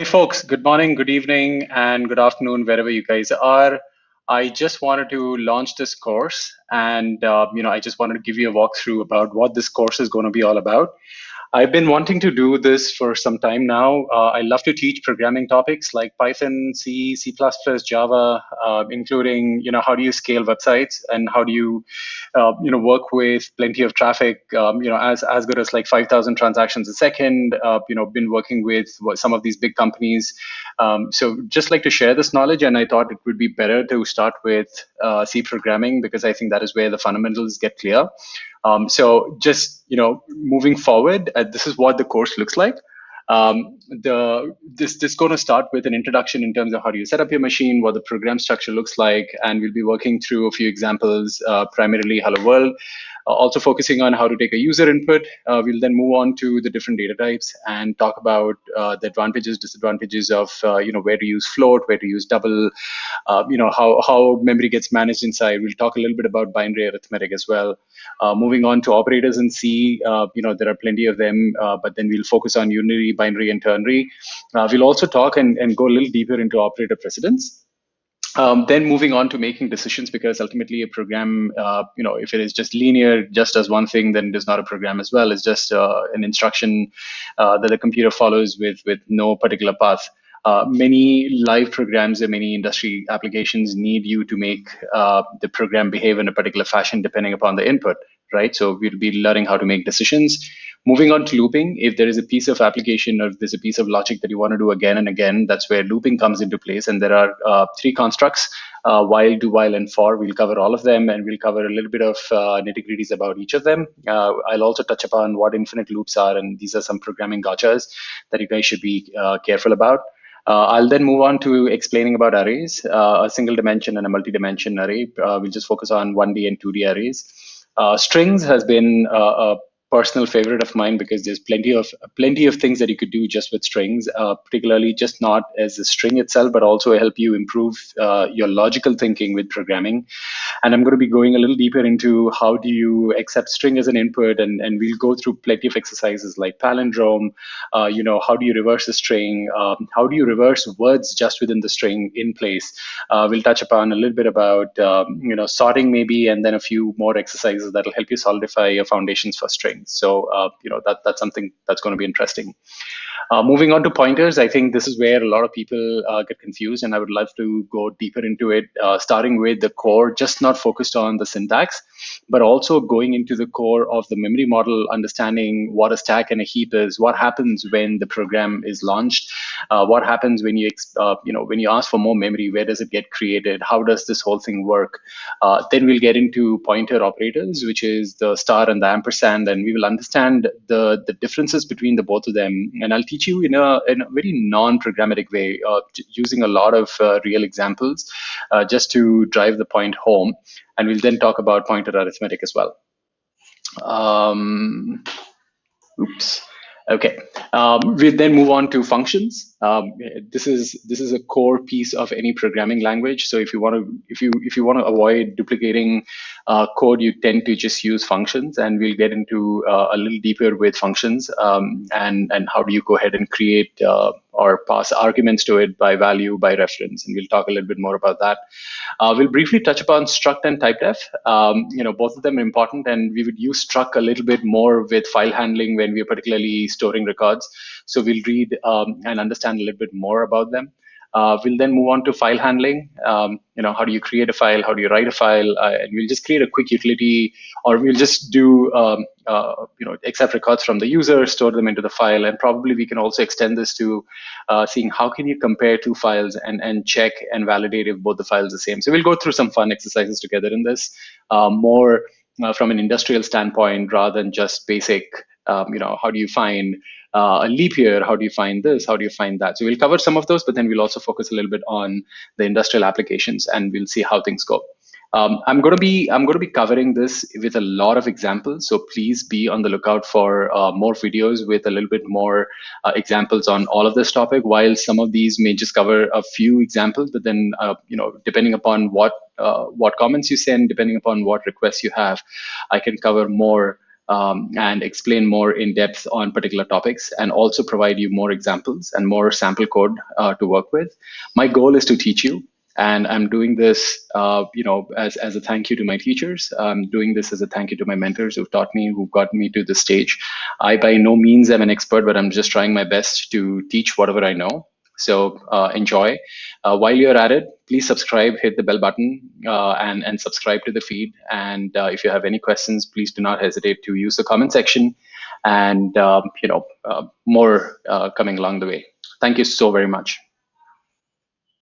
Hey folks, good morning, good evening, and good afternoon, wherever you guys are. I just wanted to launch this course, and I just wanted to give you a walkthrough about what this course is going to be all about. I've been wanting to do this for some time now. I love to teach programming topics like Python, C, C++, Java, including how do you scale websites and how do you work with plenty of traffic, as good as like 5,000 transactions a second. Been working with some of these big companies. So just like to share this knowledge, and I thought it would be better to start with C programming because I think that is where the fundamentals get clear. So just moving forward, this is what the course looks like. This going to start with an introduction in terms of how do you set up your machine, what the program structure looks like, and we'll be working through a few examples, primarily Hello World. Also focusing on how to take a user input. We'll then move on to the different data types and talk about the advantages, disadvantages of where to use float, where to use double, how memory gets managed inside. We'll talk a little bit about binary arithmetic as well. Moving on to operators in C, there are plenty of them, but then we'll focus on unary, binary, and ternary. We'll also talk and go a little deeper into operator precedence. Then moving on to making decisions, because ultimately a program, if it is just linear, just does one thing, then it is not a program as well. It's just an instruction that the computer follows with no particular path. Many live programs and many industry applications need you to make the program behave in a particular fashion depending upon the input, right? So we'll be learning how to make decisions. Moving on to looping, if there is a piece of application or if there's a piece of logic that you want to do again and again, that's where looping comes into place. And there are three constructs, while, do while, and for. We'll cover all of them, and we'll cover a little bit of nitty-gritties about each of them. I'll also touch upon what infinite loops are, and these are some programming gotchas that you guys should be careful about. I'll then move on to explaining about arrays, a single dimension and a multi-dimension array. We'll just focus on 1D and 2D arrays. Strings has been a personal favorite of mine because there's plenty of things that you could do just with strings, particularly just not as a string itself, but also help you improve your logical thinking with programming. And I'm going to be going a little deeper into how do you accept string as an input, and we'll go through plenty of exercises like palindrome. How do you reverse a string? How do you reverse words just within the string in place? We'll touch upon a little bit about sorting maybe, and then a few more exercises that will help you solidify your foundations for strings. So that's something that's going to be interesting. Moving on to pointers, I think this is where a lot of people get confused, and I would love to go deeper into it, starting with the core, just not focused on the syntax, but also going into the core of the memory model, understanding what a stack and a heap is, what happens when the program is launched, what happens when when you ask for more memory, where does it get created, how does this whole thing work. Then we'll get into pointer operators, which is the star and the ampersand, and we will understand the differences between the both of them. And I'll teach you in a very non-programmatic way, using a lot of real examples, just to drive the point home. And we'll then talk about pointer arithmetic as well. Oops. Okay. We'll then move on to functions. This is a core piece of any programming language. So if you want to avoid duplicating code, you tend to just use functions, and we'll get into a little deeper with functions, and how do you go ahead and create or pass arguments to it by value, by reference, and we'll talk a little bit more about that. We'll briefly touch upon struct and typedef. Both of them are important, and we would use struct a little bit more with file handling when we're particularly storing records. So we'll read and understand a little bit more about them. We'll then move on to file handling. How do you create a file? How do you write a file? And we'll just create a quick utility, or we'll just do accept records from the user, store them into the file, and probably we can also extend this to seeing how can you compare two files and check and validate if both the files are the same. So we'll go through some fun exercises together in this, more from an industrial standpoint rather than just basic. How do you find a leap year? How do you find this? How do you find that? So we'll cover some of those, but then we'll also focus a little bit on the industrial applications, and we'll see how things go. I'm going to be covering this with a lot of examples, so please be on the lookout for more videos with a little bit more examples on all of this topic. While some of these may just cover a few examples, but then depending upon what comments you send, depending upon what requests you have, I can cover more and explain more in depth on particular topics, and also provide you more examples and more sample code to work with. My goal is to teach you, and I'm doing this, as a thank you to my teachers. I'm doing this as a thank you to my mentors who've taught me, who've got me to this stage. I by no means am an expert, but I'm just trying my best to teach whatever I know. So enjoy. While you're at it, please subscribe, hit the bell button, and subscribe to the feed. And if you have any questions, please do not hesitate to use the comment section. And more coming along the way. Thank you so very much.